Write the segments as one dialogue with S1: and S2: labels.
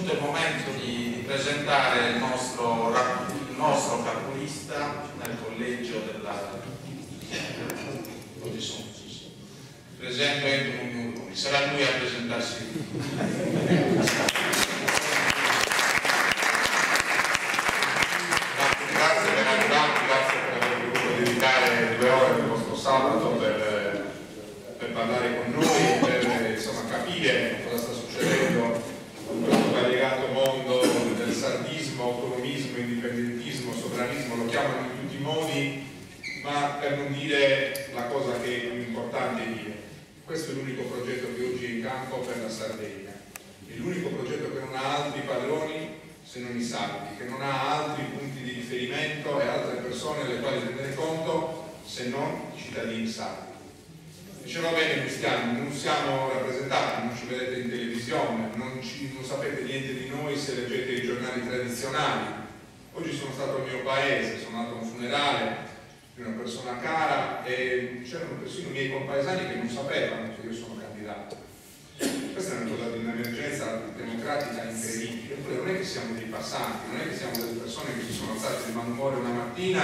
S1: giunto il momento di presentare il nostro capolista nel collegio della... Oggi sono sì. Presento Enzo Mugnoni, sarà lui a presentarsi. Grazie per arrivarci, grazie per aver voluto dedicare 2 ore del vostro sabato per parlare con noi, per insomma, capire cosa sta succedendo in questo variegato mondo del sardismo, autonomismo, indipendentismo, sovranismo, lo chiamano in tutti i modi, ma per non dire la cosa che è più importante dire. Questo è l'unico progetto che oggi è in campo per la Sardegna, è l'unico progetto che non ha altri padroni se non i sardi, che non ha altri punti di riferimento e altre persone alle quali tenere conto se non i cittadini sardi. Diceva bene Cristiano, non siamo rappresentati, non ci vedete in televisione, non sapete niente di noi se leggete i giornali tradizionali. Oggi sono stato al mio paese, sono andato a un funerale di una persona cara e c'erano persino i miei compaesani che non sapevano che io sono candidato. Questa è una cosa di un'emergenza democratica incredibile. Eppure non è che siamo dei passanti, non è che siamo delle persone che si sono alzate di malumore una mattina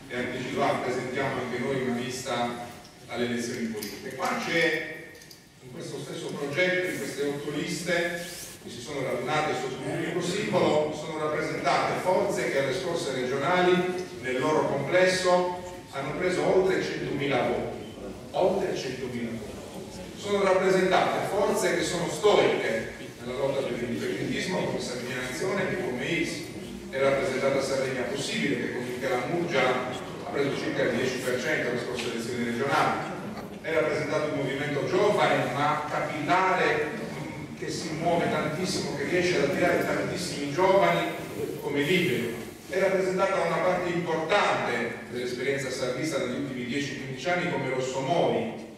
S1: e hanno deciso presentiamo anche noi una lista alle elezioni politiche. Qua c'è, in questo stesso progetto, in queste 8 liste che si sono radunate sotto un unico simbolo, sono rappresentate forze che alle scorse regionali nel loro complesso hanno preso oltre 100.000 voti. Oltre 100.000 voti. Sono rappresentate forze che sono storiche nella lotta per l'indipendentismo, come Sardegna Nazione, che come IS è rappresentata a Sardegna Possibile, che con Michela Murgia ha preso circa il 10% alle scorse elezioni regionali. È rappresentato un movimento giovane ma capillare che si muove tantissimo, che riesce ad attirare tantissimi giovani come Libero. È rappresentata una parte importante dell'esperienza sardista negli ultimi 10-15 anni come Rossomori.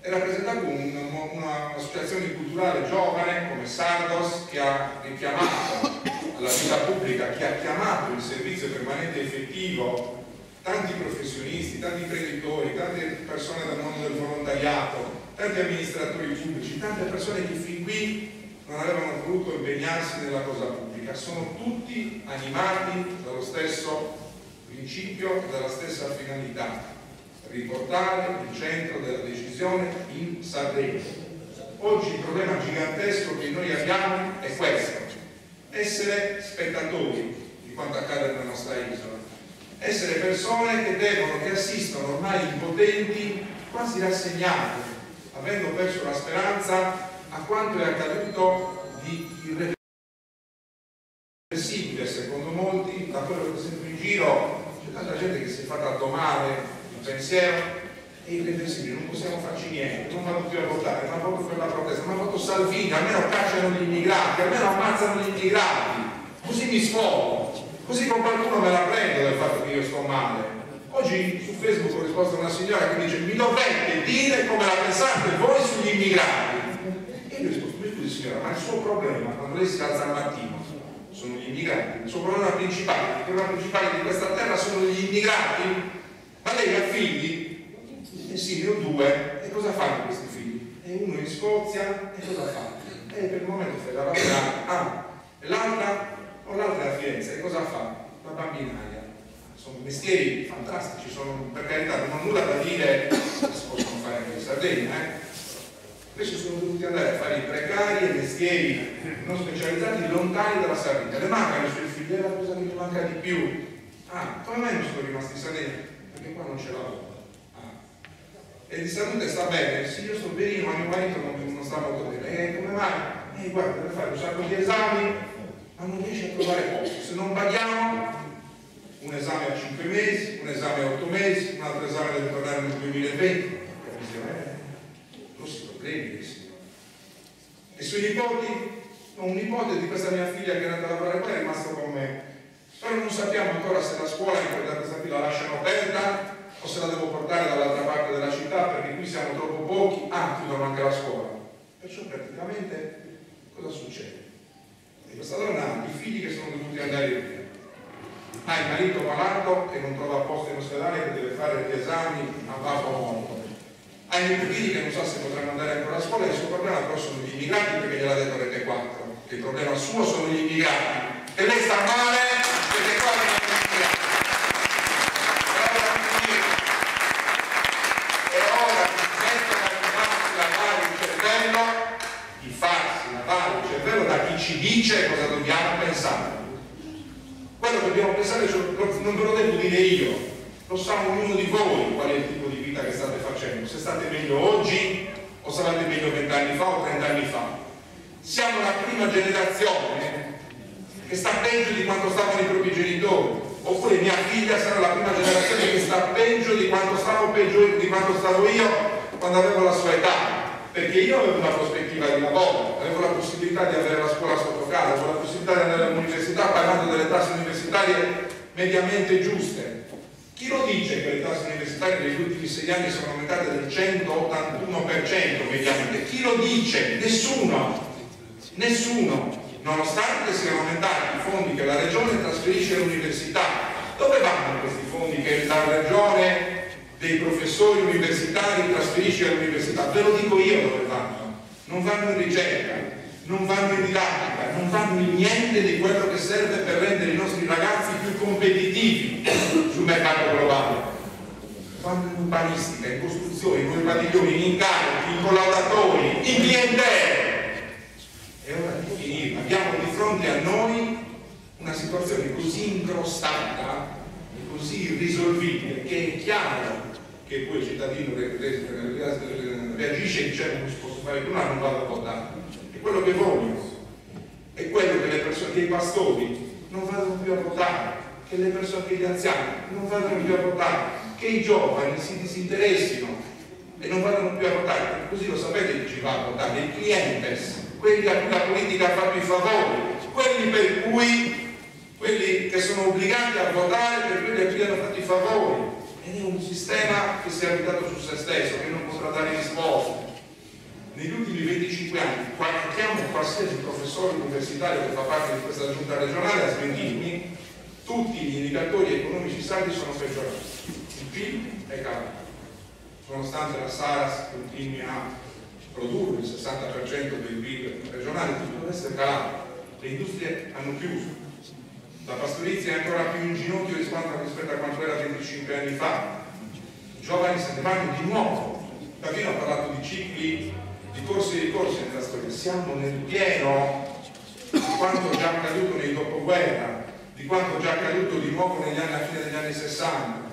S1: È rappresentata un'associazione culturale giovane come Sardos, che ha richiamato alla vita pubblica, che ha chiamato il servizio permanente effettivo tanti professionisti, tanti imprenditori, tante persone dal mondo del volontariato, tanti amministratori pubblici, tante persone che fin qui non avevano voluto impegnarsi nella cosa pubblica. Sono tutti animati dallo stesso principio, dalla stessa finalità: riportare il centro della decisione in Sardegna. Oggi il problema gigantesco che noi abbiamo è questo: essere spettatori di quanto accade nella nostra isola, essere persone che assistono ormai impotenti, quasi rassegnate, avendo perso la speranza a quanto è accaduto di irreversibile, secondo molti, da quello che sento in giro. C'è tanta gente che si è fatta domare il pensiero: è irreversibile, non possiamo farci niente, non vanno più a votare, ma voto per la protesta, ma voto Salvini, almeno cacciano gli immigrati, almeno ammazzano gli immigrati, così mi sfogo. Così con qualcuno me la prendo del fatto che io sto male. Oggi su Facebook ho risposto a una signora che dice: mi dovete dire come la pensate voi sugli immigrati. E io ho risposto: mi scusi signora, ma il suo problema quando lei si alza al mattino sono gli immigrati? Il suo problema principale di questa terra sono gli immigrati? Ma lei ha figli? Sì, ne ho 2. E cosa fanno questi figli? E uno in Scozia, e cosa fa? E per il momento fa la laurea. E l'altra è a Firenze, e cosa fa? La bambinaia. Sono mestieri fantastici, per carità, non ho nulla da dire, si possono fare anche in Sardegna. Adesso sono dovuti andare a fare i precari e mestieri non specializzati lontani dalla Sardegna. Le mancano i suoi figli, è la cosa che mi manca di più. Come mai non sono rimasti in Sardegna? Perché qua non c'è lavoro. E di salute sta bene? Sì, io sto benissimo, ma mio marito non sta molto bene. Come mai? Guarda, deve fare un sacco di esami, ma non riesce a trovare posto. Se non paghiamo, un esame a 5 mesi, un esame a 8 mesi, un altro esame deve tornare nel 2020. Grossi problemi, signore. E sui nipoti? Un nipote di questa mia figlia che è andata a lavorare qua è rimasto con me. Però non sappiamo ancora se la scuola in questa qui la lasciano aperta o se la devo portare dall'altra parte della città, perché qui siamo troppo pochi. Chiudono anche la scuola. Perciò praticamente cosa succede? E questa donna ha i figli che sono dovuti andare via, ha il marito malato che non trova posto in ospedale, che deve fare gli esami a babbo morto, ha i nipotini che non sa se potranno andare ancora a scuola, e il suo problema però sono gli immigrati, perché gliel'ha detto Rete 4, che il problema suo sono gli immigrati, e lei sta male perché qua non è immigrati. È ora di smettere di farsi lavare il cervello, da chi ci dice cosa dobbiamo pensare. Quello che dobbiamo pensare non ve lo devo dire io, lo sa ognuno di voi qual è il tipo di vita che state facendo, se state meglio oggi o sarete meglio 20 anni fa o 30 anni fa. Siamo la prima generazione che sta peggio di quanto stavano i propri genitori, oppure mia figlia sarà la prima generazione che sta peggio di quanto stavo io quando avevo la sua età, perché io avevo una prospettiva di lavoro, avevo la possibilità di avere la scuola sotto casa, avevo la possibilità di andare all'università pagando delle tasse universitarie mediamente giuste. Chi lo dice che le tasse universitarie negli ultimi 6 anni sono aumentate del 181% mediamente? Chi lo dice? Nessuno! Nessuno! Nonostante siano aumentati i fondi che la Regione trasferisce all'università. Dove vanno questi fondi che la Regione dei professori universitari trasferisce all'università? Ve lo dico io dove vanno. Non vanno in ricerca, non vanno in didattica, non vanno in niente di quello che serve per rendere i nostri ragazzi più competitivi sul mercato globale. Vanno in urbanistica, in costruzione, in padiglioni, in incarichi, in collaudatori, in clientele. È ora di finire. Abbiamo di fronte a noi una situazione così incrostata, così irrisolvibile, che è chiaro che poi il cittadino reagisce e dice non si posso fare più, non vado a votare. E quello che voglio è quello che le persone, che i pastori non vadano più a votare, che le persone, che gli anziani non vadano più a votare, che i giovani si disinteressino e non vadano più a votare. Così lo sapete chi ci va a votare? I clientes, quelli a cui la politica ha fatto i favori, quelli che sono obbligati a votare per quelli a cui hanno fatto i favori. Ed è un sistema che si è abitato su se stesso, che non potrà dare risposte. Negli ultimi 25 anni, chiamo qualsiasi professore universitario che fa parte di questa giunta regionale a smentirmi, tutti gli indicatori economici saldi sono peggiorati. Il PIL è calato, nonostante la Saras continui a produrre il 60% del PIL regionale, tutto deve essere calato. Le industrie hanno chiuso. La pastorizia è ancora più in ginocchio rispetto a quanto era 25 anni fa. I giovani se ne vanno di nuovo. Davino ha parlato di cicli, di corsi e ricorsi nella storia. Siamo nel pieno di quanto già accaduto nei dopoguerra, di quanto già accaduto di nuovo alla fine degli anni 60.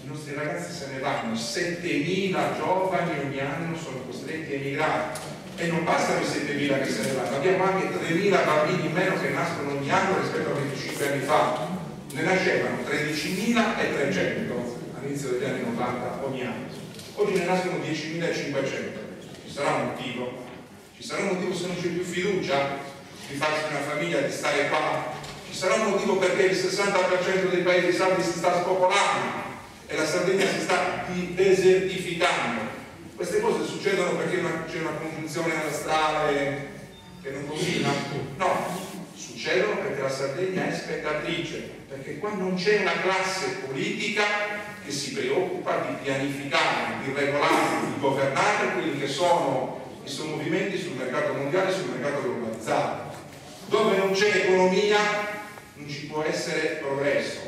S1: I nostri ragazzi se ne vanno. 7.000 giovani ogni anno sono costretti a emigrare. E non bastano i 7.000 che se ne vanno, abbiamo anche 3.000 bambini in meno che nascono ogni anno rispetto a 25 anni fa. Ne nascevano 13.300 all'inizio degli anni 90 ogni anno. Oggi ne nascono 10.500. Ci sarà un motivo? Ci sarà un motivo se non c'è più fiducia di farsi una famiglia, di stare qua? Ci sarà un motivo perché il 60% dei paesi sardi si sta spopolando e la Sardegna si sta desertificando? Queste cose succedono perché c'è una congiunzione astrale che non combina? No, succedono perché la Sardegna è spettatrice, perché qua non c'è una classe politica che si preoccupa di pianificare, di regolare, di governare quelli che sono i suoi movimenti sul mercato mondiale, sul mercato globalizzato. Dove non c'è economia non ci può essere progresso.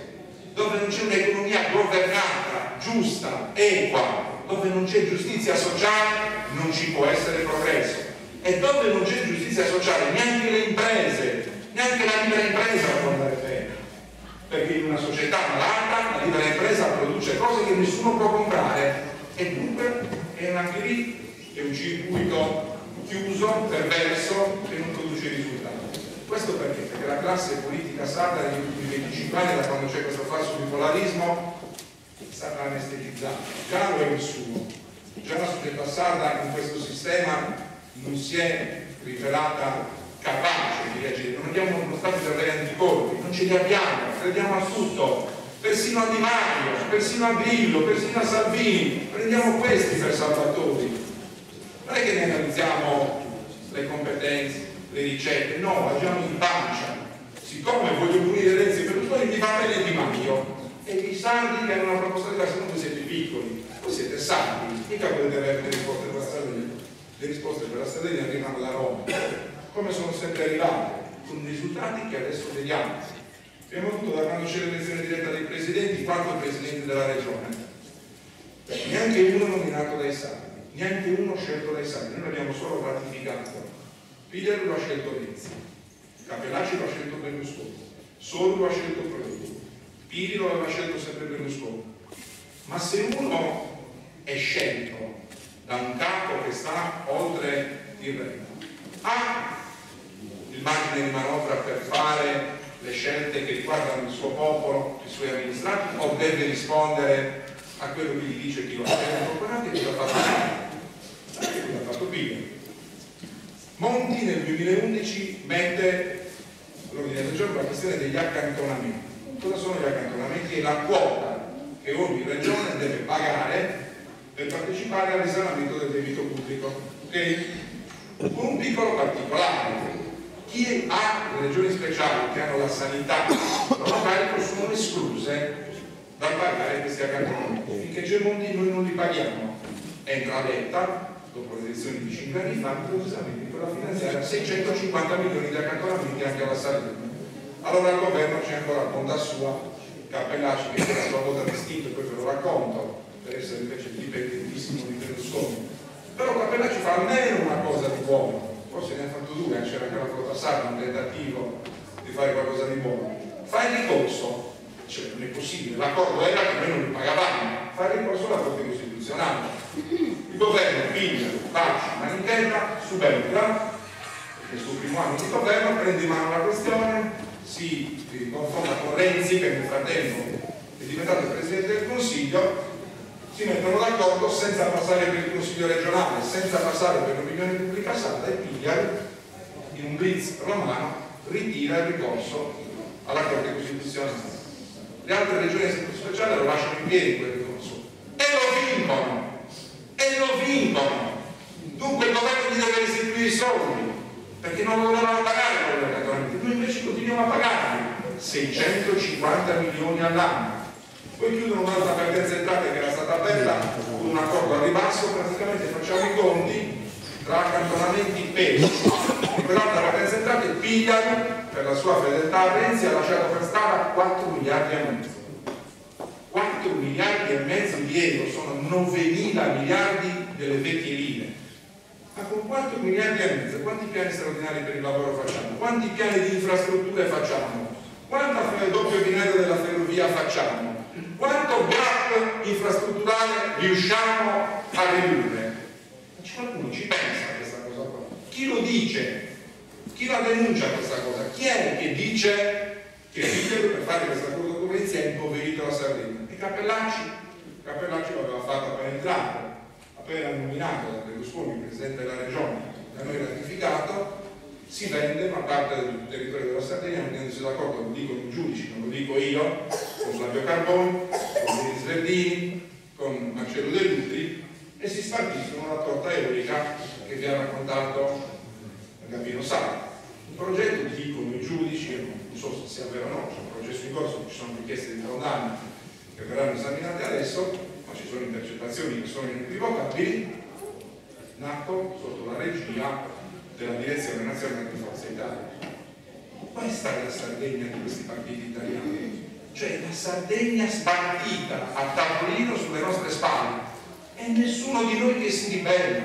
S1: Dove non c'è un'economia governata, giusta, equa, dove non c'è giustizia sociale non ci può essere progresso, e dove non c'è giustizia sociale neanche le imprese, neanche la libera impresa può andare bene, perché in una società malata la libera impresa produce cose che nessuno può comprare, e dunque è anche lì è un circuito chiuso, perverso, che non produce risultati. Questo perché? Perché la classe politica sarda negli ultimi 25 anni, da quando c'è questo falso bipolarismo, è stata anestetizzata. Già lo è nessuno. Già la società sarda in questo sistema non si è rivelata capace di reagire. Non abbiamo dimostrato di avere anticorpi, non ce li abbiamo, crediamo a tutto, persino a Di Maio, persino a Grillo, persino a Salvini, prendiamo questi per salvatori. Non è che ne analizziamo le competenze, le ricette, no, agiamo in pancia. Siccome voglio punire Renzi per tutto, mi va bene Di Maio. E i sardi che hanno una proposta diversa, non voi siete piccoli, voi siete sardi, mica potete avere le risposte per la Sardegna. Le risposte per la Sardegna arrivano da Roma. come sono sempre arrivate, con risultati che adesso vediamo. Abbiamo avuto, da quando c'è l'elezione diretta dei presidenti, 4 presidenti della regione, neanche uno nominato dai sardi, neanche uno scelto dai sardi, noi l'abbiamo solo ratificato. Pigliaro lo ha scelto Renzi, Capellacci lo ha scelto Berlusconi, Solo lo ha scelto Prodi, Pili lo aveva scelto sempre Berlusconi. Ma se uno è scelto da un capo che sta oltre il regno, ha il margine di manovra per fare le scelte che riguardano il suo popolo, i suoi amministrati, o deve rispondere a quello che gli dice chi lo ha fatto? Chi l'ha fatto Pili. Monti nel 2011 mette all'ordine del giorno la questione degli accantonamenti. Cosa sono gli accantonamenti? È la quota che ogni regione deve pagare per partecipare al risanamento del debito pubblico. Okay? Con un piccolo particolare: chi ha le regioni speciali che hanno la sanità locale sono escluse dal pagare questi accantonamenti. Finché c'è Monti noi non li paghiamo. Entra Letta, dopo le elezioni di 5 anni fa, precisamente con la finanziaria 650 milioni di accantonamenti anche alla Sardegna. Allora il governo c'è ancora a conta sua, Cappellacci che la sua volta distinto, poi ve lo racconto, per essere invece dipendentissimo di Berlusconi. Però Cappellacci fa almeno una cosa di buono, forse ne ha fatto 2, c'era anche la flotta sarda, un tentativo di fare qualcosa di buono. Fa il ricorso, cioè non è possibile, l'accordo era che noi non li pagavamo, fa il ricorso alla Corte Costituzionale. Il governo piglia, bacia, manitella, subentro, nel suo primo anno di governo prende in mano la questione, si confronta con Renzi che nel frattempo è diventato Presidente del Consiglio, si mettono d'accordo senza passare per il Consiglio regionale, senza passare per l'opinione pubblica sarda, e Pigliaro, in un blitz romano, ritira il ricorso alla Corte Costituzionale. Le altre regioni a statuto speciale lo lasciano in piedi quel ricorso e lo vincono. Dunque il governo gli deve restituire i soldi perché non lo dovevano pagare con gli accantonamenti. Noi invece continuiamo a pagarli 650 milioni all'anno. Poi chiudono un'altra partenza entrate che era stata bella con un accordo al ribasso, praticamente facciamo i conti tra accantonamenti e peso. In quell'altra partenza entrate Pigliaro, per la sua fedeltà a Renzi, ha lasciato per strada 4 miliardi e mezzo. 4 miliardi e mezzo di euro, sono 9.000 miliardi delle vecchie lire. Ma con 4 miliardi e mezzo quanti piani straordinari per il lavoro facciamo? Quanti piani di infrastrutture facciamo? Quanto doppio binario della ferrovia facciamo? Quanto gap infrastrutturale riusciamo a ridurre? Qualcuno ci pensa a questa cosa qua? Chi lo dice? Chi la denuncia questa cosa? Chi è che dice che Pigliaro per fare questa cosa con Renzi ha impoverito la Sardegna? E Cappellacci l'aveva fatto appena entrato, appena nominato da Berlusconi Presidente della Regione, da noi ratificato, si vende una parte del territorio della Sardegna mettendosi d'accordo, lo dicono i giudici, non lo dico io, con Flavio Carboni, con Denis Verdini, con Marcello De Lutri, e si spartiscono la torta eolica che vi ha raccontato Gabino Sala. Un progetto, dicono i giudici, non so se sia vero o no, c'è un processo in corso, ci sono richieste di condanna che verranno esaminate adesso, ma ci sono intercettazioni che sono inequivocabili, nato sotto la regia della direzione nazionale di Forza Italia. Questa è la Sardegna di questi partiti italiani, cioè la Sardegna spartita a tavolino sulle nostre spalle, e nessuno di noi che si ribella,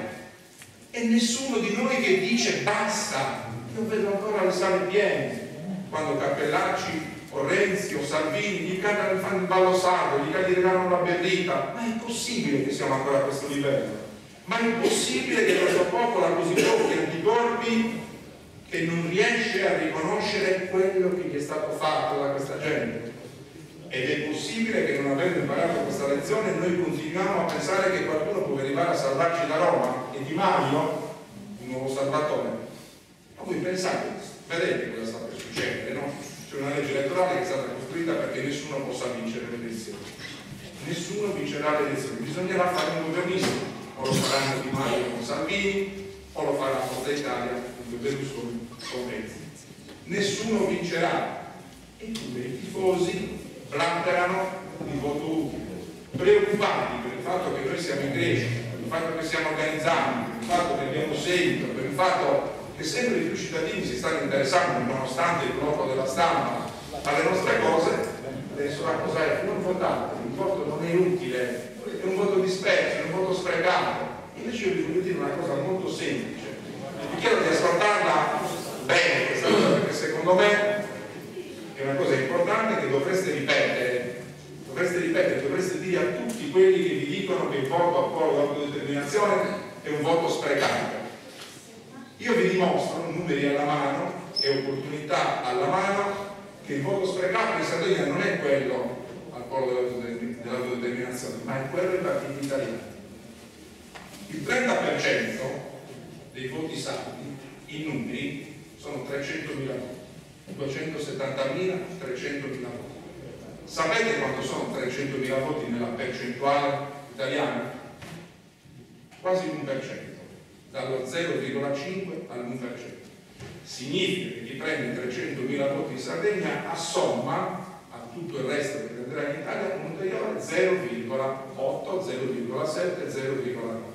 S1: e nessuno di noi che dice basta. Io vedo ancora le sale piene quando Cappellacci o Renzi o Salvini gli cantano, fanno il ballo sardo, gli regalano la berrita. Ma è possibile che siamo ancora a questo livello? Ma è possibile che questo popolo ha così pochi anticorpi che non riesce a riconoscere quello che gli è stato fatto da questa gente? Ed è possibile che, non avendo imparato questa lezione, noi continuiamo a pensare che qualcuno può arrivare a salvarci da Roma, e Di Maio, il nuovo salvatore. Ma voi pensate, vedete cosa sta per succedere, no? C'è una legge elettorale che è stata costruita perché nessuno possa vincere le elezioni. Nessuno vincerà le elezioni, bisognerà fare un governismo. O lo faranno Di Maio con Salvini, o lo farà Forza Italia con Berlusconi con Renzi. Nessuno vincerà. Eppure i tifosi blatterano il voto utile, preoccupati per il fatto che noi siamo in crescita, per il fatto che stiamo organizzando, per il fatto che abbiamo seguito, per il fatto che sempre di più cittadini si stanno interessando, nonostante il blocco della stampa, alle nostre cose. Adesso la cosa è: non votate, il voto non è utile, è un voto disperso, è un voto sprecato. Invece io vi voglio dire una cosa molto semplice, vi chiedo di ascoltarla bene questa cosa, perché secondo me è una cosa importante che dovreste ripetere, dovreste dire a tutti quelli che vi dicono che il voto a polo d'autodeterminazione è un voto sprecato. Io vi dimostro, numeri alla mano e opportunità alla mano, che il voto sprecato in Sardegna non è quello al polo dell'autodeterminazione, ma è quello dei partiti italiani. Il 30% dei voti saldi, in numeri, sono 300.000 voti, 270.000, 300.000 voti. Sapete quanto sono 300.000 voti nella percentuale italiana? Quasi l'1%, dallo 0,5 all'1%. Significa che chi prende 300.000 voti in Sardegna assomma a tutto il resto che prenderà in Italia un ulteriore 0,8, 0,7, 0,9.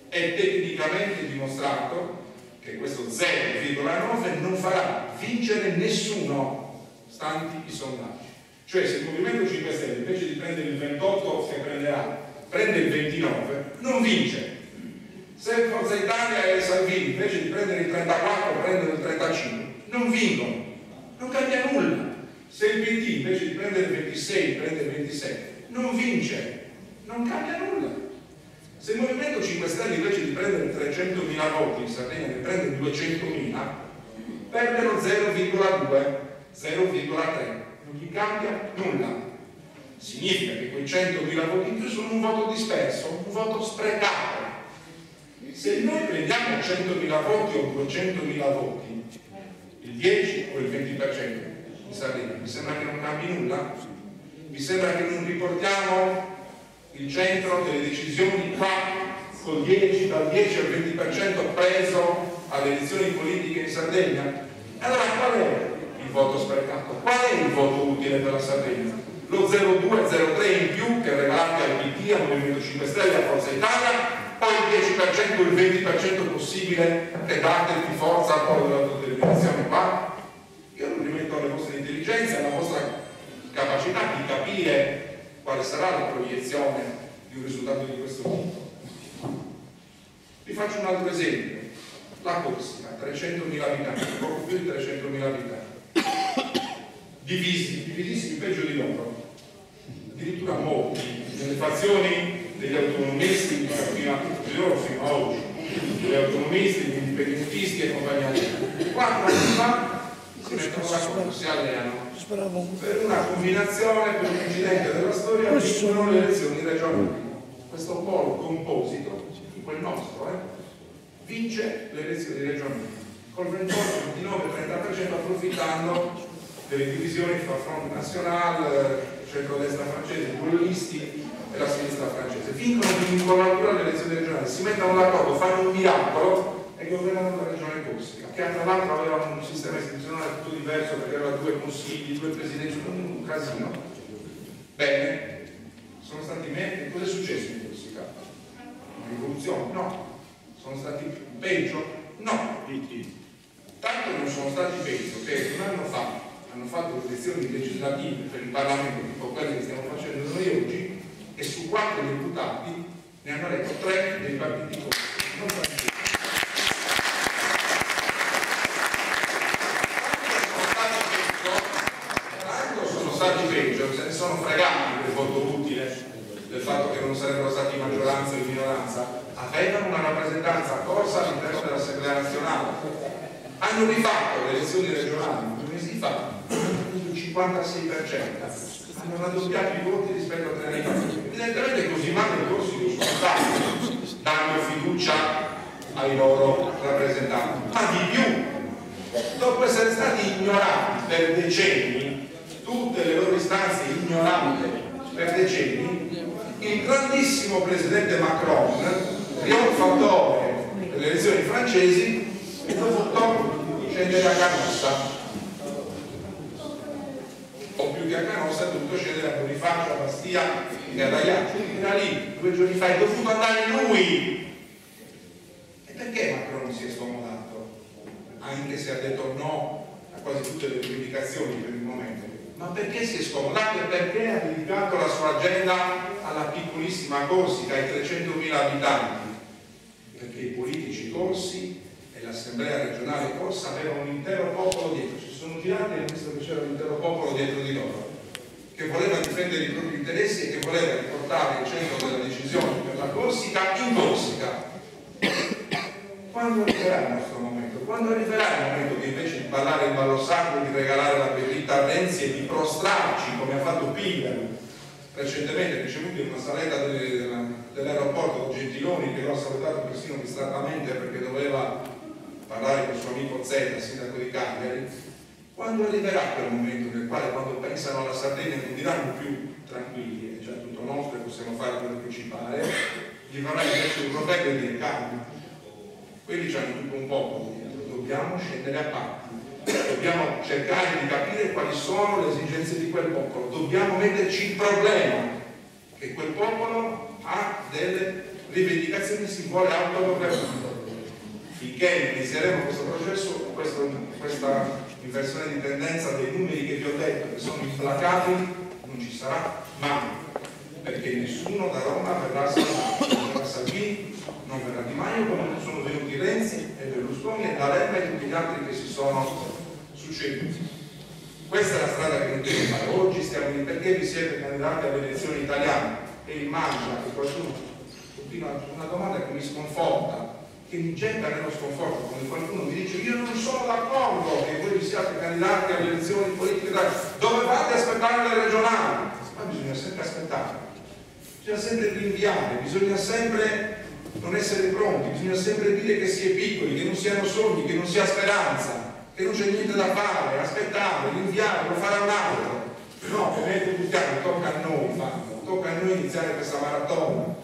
S1: È tecnicamente dimostrato che questo 0,9 non farà vincere nessuno, stanti i sondaggi. Cioè, se il Movimento 5 Stelle invece di prendere il 28 che prenderà, prende il 29, non vince. Se Forza Italia e Salvini invece di prendere il 34 prendono il 35, non vincono, non cambia nulla. Se il PD invece di prendere il 26 prende il 27, non vince, non cambia nulla. Se il Movimento 5 Stelle invece di prendere 300.000 voti in Sardegna ne prende 200.000, perdono 0,2, 0,3, non gli cambia nulla. Significa che quei 100.000 voti in più sono un voto disperso, un voto sprecato. Se noi prendiamo 100.000 voti o 200.000 voti, il 10 o il 20% in Sardegna, vi sembra che non cambi nulla? Vi sembra che non riportiamo il centro delle decisioni qua dal 10 al 20% preso alle elezioni politiche in Sardegna? Allora qual è il voto sprecato? Qual è il voto utile per la Sardegna? Lo 0,2-0,3 in più che regalate al PD, al Movimento 5 Stelle, a Forza Italia, o il 10% o il 20% possibile che date di forza al polo dell'autodeterminazione qua? Io non rimetto alle vostre intelligenze, alla vostra capacità di capire quale sarà la proiezione di un risultato di questo tipo. Vi faccio un altro esempio. La Corsica, 300.000 abitanti, poco più di 300.000 abitanti, divisissimi peggio di loro, addirittura molti, nelle fazioni degli autonomisti, fino a oggi, degli autonomisti, degli indipendentisti e compagnia. 4 anni fa si mettono d'accordo, si alleano per una combinazione, per un incidente della storia, vincono le elezioni regionali. Questo polo composito, quel nostro, vince le elezioni regionali col 28, 29, 30%, approfittando delle divisioni fra Front National, centrodestra francese, i duellisti e la sinistra francese. Vincono di incollatura le elezioni regionali, si mettono d'accordo, fanno un miracolo e governano la regione Corsica, che tra l'altro aveva un sistema istituzionale tutto diverso perché aveva 2 consigli, 2 presidenti, un casino. Bene, sono stati meglio. Cosa è successo in Corsica? Una rivoluzione? No. Sono stati peggio? No. Tanto non sono stati peggio che un anno fa hanno fatto le elezioni legislative per il Parlamento, tipo quelle che stiamo facendo noi oggi, e su 4 deputati ne hanno eletto 3 dei partiti corsici, non partiti. Sono stati peggio, se ne sono fregati del voto utile, del fatto che non sarebbero stati maggioranza o in minoranza, avevano una rappresentanza corsa all'interno dell'Assemblea nazionale. Hanno rifatto le elezioni regionali 2 mesi fa, il 56%, hanno raddoppiato i voti rispetto a 3 anni fa. Evidentemente così male i corsi non sono stati, dando fiducia ai loro rappresentanti. Ma di più, dopo essere stati ignorati per decenni, tutte le loro istanze ignorate per decenni, il grandissimo presidente Macron, trionfatore delle elezioni francesi, è dovuto scendere a Canossa, o più che a Canossa è dovuto scendere a Bonifacio, a Bastia e ad Ajaccio. Era lì 2 giorni fa, è dovuto andare lui. E perché Macron si è scomodato? si è detto no a quasi tutte le rivendicazioni per il momento, ma perché si è scomodato e perché ha dedicato la sua agenda alla piccolissima Corsica, ai 300.000 abitanti? Perché i politici corsi e l'assemblea regionale corsa avevano un intero popolo dietro, si sono girati e hanno visto che c'era un intero popolo dietro di loro, che voleva difendere i propri interessi e che voleva riportare il centro della decisione per la Corsica in Corsica. Quando arriverà il nostro momento? Quando arriverà il momento che invece di ballare il ballo sacro, di regalare la bevita a Renzi e di prostrarci come ha fatto Piglero recentemente, ricevuto in una saletta dell'aeroporto da Gentiloni, che lo ha salutato persino distrattamente perché doveva parlare con il suo amico Zeta, sindaco di Cagliari? Quando arriverà quel momento nel quale, quando pensano alla Sardegna, non diranno più tranquilli, è già tutto nostro e possiamo fare quello che ci pare, gli farà invece un progetto e dire calma, quelli hanno tutto un popolo dietro, dobbiamo scendere a patti, dobbiamo cercare di capire quali sono le esigenze di quel popolo, dobbiamo metterci il problema che quel popolo ha delle rivendicazioni, si vuole autogovernare. Finché inizieremo questo processo, questa inversione di tendenza dei numeri che vi ho detto, che sono implacabili, non ci sarà mai, perché nessuno da Roma verrà salvato, non verrà Salvini, non verrà Di Maio, come non sono venuti Renzi e Berlusconi e D'Alema e tutti gli altri che si sono succeduti. Questa è la strada che noi dobbiamo fare. Oggi stiamo lì perché vi siete candidati alle elezioni italiane e immagina che qualcuno continua una domanda che mi sconforta, che mi getta nello sconforto, quando qualcuno mi dice io non sono d'accordo che voi vi siate candidati alle elezioni politiche, dovevate aspettare le regionali. Ma bisogna sempre aspettare, bisogna sempre rinviare, bisogna sempre non essere pronti, bisogna sempre dire che si è piccoli, che non si hanno sogni, che non si ha speranza, che non c'è niente da fare, aspettare, rinviare, lo farà un altro. No, ovviamente tutti tocca a noi farlo, tocca a noi iniziare questa maratona.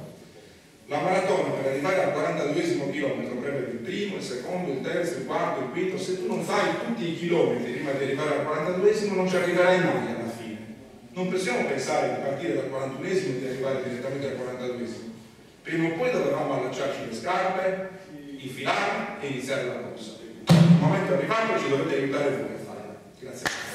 S1: La maratona per arrivare al 42esimo chilometro prevede il primo, il secondo, il terzo, il quarto, il quinto. Se tu non fai tutti i chilometri prima di arrivare al 42esimo non ci arriverai mai alla fine. Non possiamo pensare di partire dal 41esimo e di arrivare direttamente al 42esimo. Prima o poi dovevamo allacciarci le scarpe, infilare e iniziare la corsa. Il momento è arrivato, ci dovete aiutare voi a farlo. Grazie.